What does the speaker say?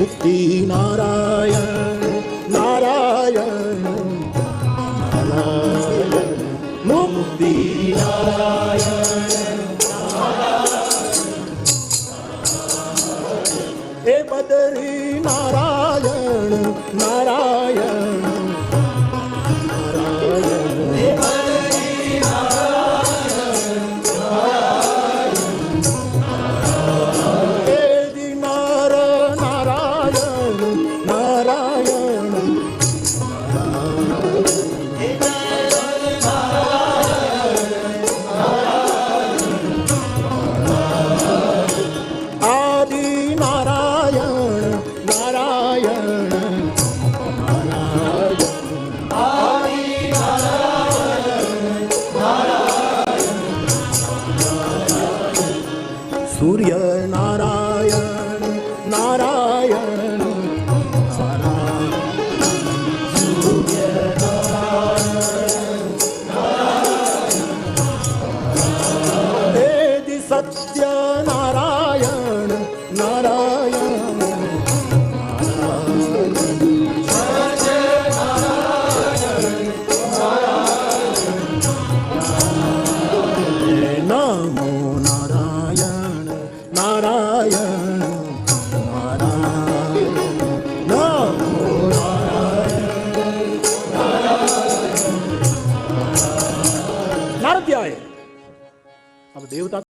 मुक्ती नारायण नारायण नारायण मुक्ती नारायण हे बदरी नारायण नारायण सूर्य नारायण नारायण सूर्य नारायण वेदी सत्य नारायण नारायण नमो नारायण नारायण नमो नारायण नारद आहे अब देवता